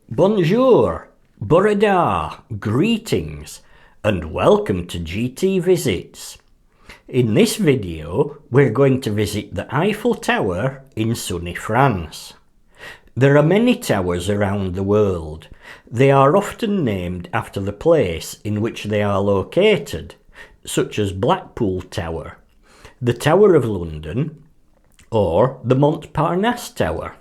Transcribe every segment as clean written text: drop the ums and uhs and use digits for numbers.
Bonjour, Borodar, greetings, and welcome to GT Visits. In this video, we're going to visit the Eiffel Tower in sunny France. There are many towers around the world. They are often named after the place in which they are located, such as Blackpool Tower, the Tower of London, or the Montparnasse Tower.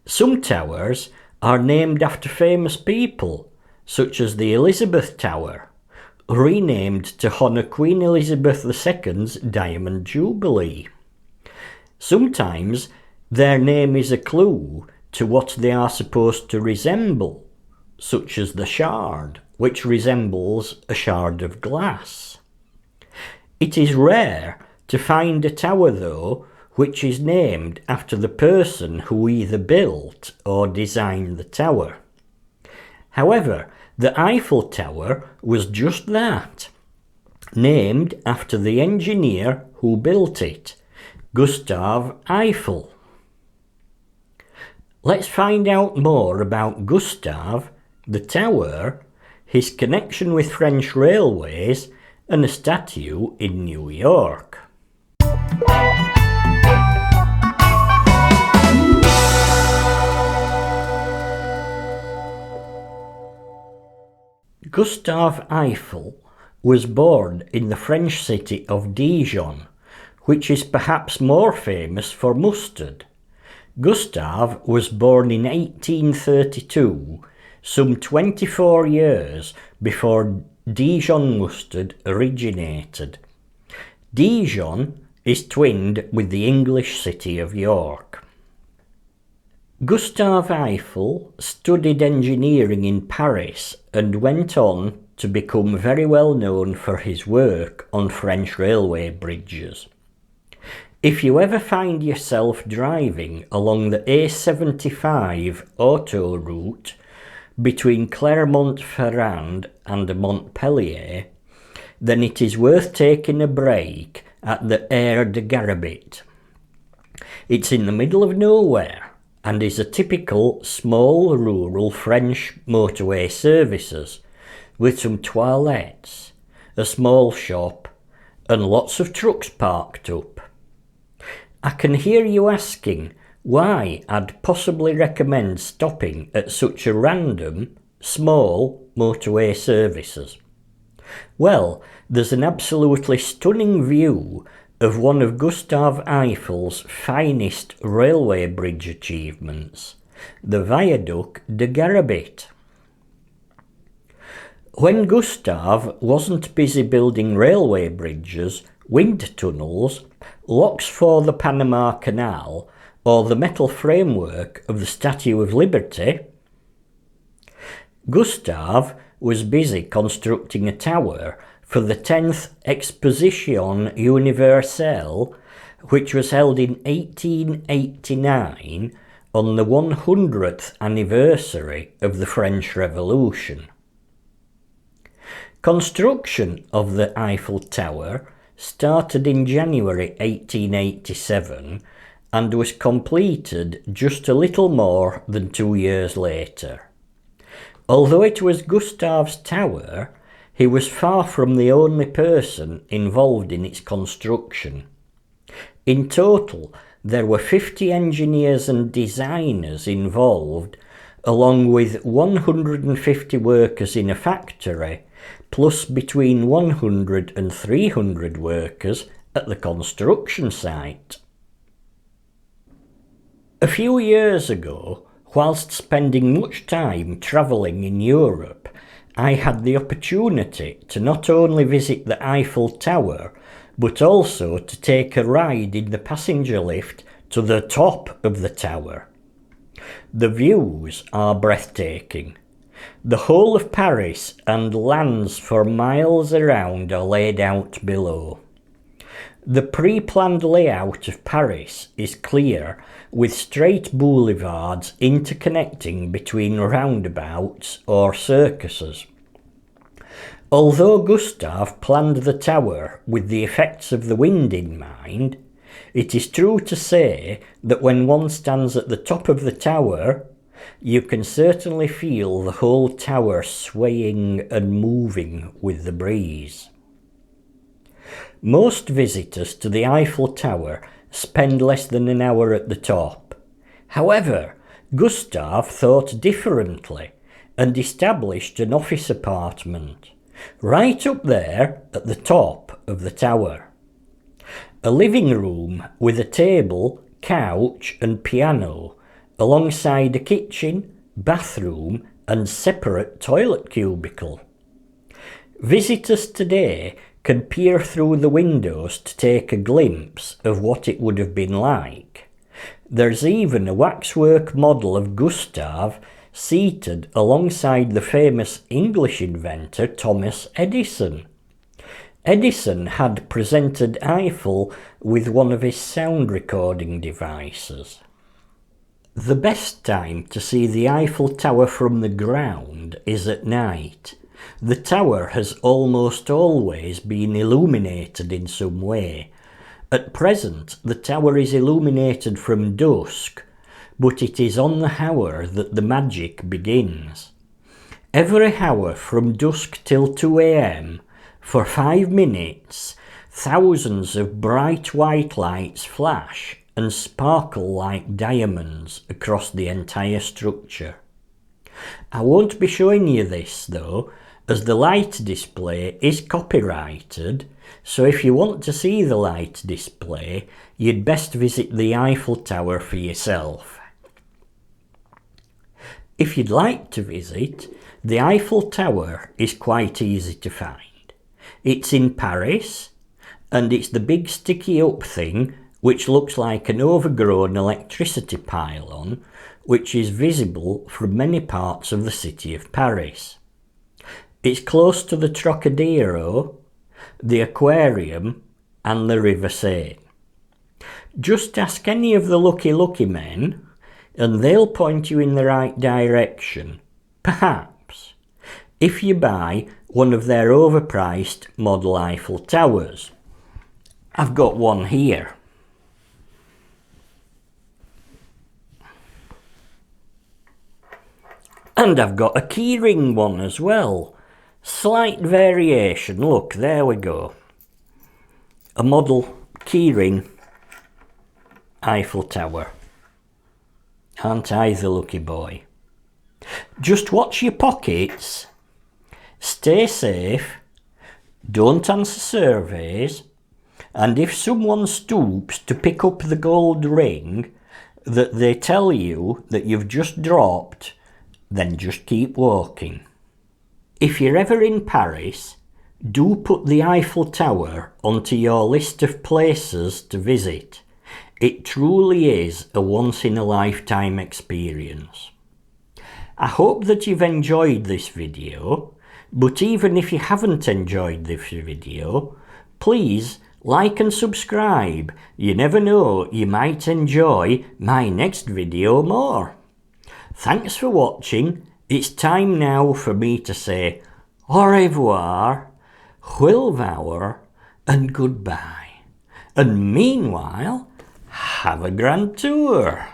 Some towers are named after famous people, such as the Elizabeth Tower, renamed to honour Queen Elizabeth II's Diamond Jubilee. Sometimes their name is a clue to what they are supposed to resemble, such as the Shard, which resembles a shard of glass. It is rare to find a tower, though, which is named after the person who either built or designed the tower. However, the Eiffel Tower was just that, named after the engineer who built it, Gustave Eiffel. Let's find out more about Gustave, the tower, his connection with French railways, and a statue in New York. Gustave Eiffel was born in the French city of Dijon, which is perhaps more famous for mustard. Gustave was born in 1832, some 24 years before Dijon mustard originated. Dijon is twinned with the English city of York. Gustave Eiffel studied engineering in Paris and went on to become very well known for his work on French railway bridges. If you ever find yourself driving along the A75 autoroute between Clermont-Ferrand and Montpellier, then it is worth taking a break at the Aire de Garabit. It's in the middle of nowhere and is a typical small rural French motorway services with some toilettes, a small shop and lots of trucks parked up. I can hear you asking why I'd possibly recommend stopping at such a random, small motorway services. Well, there's an absolutely stunning view of one of Gustave Eiffel's finest railway bridge achievements, the Viaduc de Garabit. When Gustave wasn't busy building railway bridges, wind tunnels, locks for the Panama Canal, or the metal framework of the Statue of Liberty, Gustave was busy constructing a tower for the 10th Exposition Universelle, which was held in 1889 on the 100th anniversary of the French Revolution. Construction of the Eiffel Tower started in January 1887 and was completed just a little more than 2 years later. Although it was Gustave's tower, he was far from the only person involved in its construction. In total, there were 50 engineers and designers involved, along with 150 workers in a factory, plus between 100 and 300 workers at the construction site. A few years ago, whilst spending much time travelling in Europe, I had the opportunity to not only visit the Eiffel Tower, but also to take a ride in the passenger lift to the top of the tower. The views are breathtaking. The whole of Paris and lands for miles around are laid out below. The pre-planned layout of Paris is clear, with straight boulevards interconnecting between roundabouts or circuses. Although Gustave planned the tower with the effects of the wind in mind, it is true to say that when one stands at the top of the tower, you can certainly feel the whole tower swaying and moving with the breeze. Most visitors to the Eiffel Tower spend less than an hour at the top. However, Gustave thought differently and established an office apartment right up there at the top of the tower. A living room with a table, couch and piano, alongside a kitchen, bathroom and separate toilet cubicle. Visitors today can peer through the windows to take a glimpse of what it would have been like. There's even a waxwork model of Gustave seated alongside the famous English inventor Thomas Edison. Edison had presented Eiffel with one of his sound recording devices. The best time to see the Eiffel Tower from the ground is at night. The tower has almost always been illuminated in some way. At present, the tower is illuminated from dusk, but it is on the hour that the magic begins. Every hour from dusk till 2 a.m, for 5 minutes, thousands of bright white lights flash and sparkle like diamonds across the entire structure. I won't be showing you this though, as the light display is copyrighted, so if you want to see the light display, you'd best visit the Eiffel Tower for yourself. If you'd like to visit, the Eiffel Tower is quite easy to find. It's in Paris, and it's the big sticky up thing which looks like an overgrown electricity pylon, which is visible from many parts of the city of Paris. It's close to the Trocadero, the aquarium and the River Seine. Just ask any of the lucky men and they'll point you in the right direction, perhaps, if you buy one of their overpriced model Eiffel Towers. I've got one here. And I've got a keyring one as well. Slight variation, look, there we go. A model keyring Eiffel Tower. Aren't I the lucky boy? Just watch your pockets, stay safe, don't answer surveys, and if someone stoops to pick up the gold ring that they tell you that you've just dropped, then just keep walking. If you're ever in Paris, do put the Eiffel Tower onto your list of places to visit. It truly is a once-in-a-lifetime experience. I hope that you've enjoyed this video, but even if you haven't enjoyed this video, please like and subscribe. You never know, you might enjoy my next video more. Thanks for watching. It's time now for me to say au revoir, Wilvour, and goodbye. And meanwhile, have a grand tour.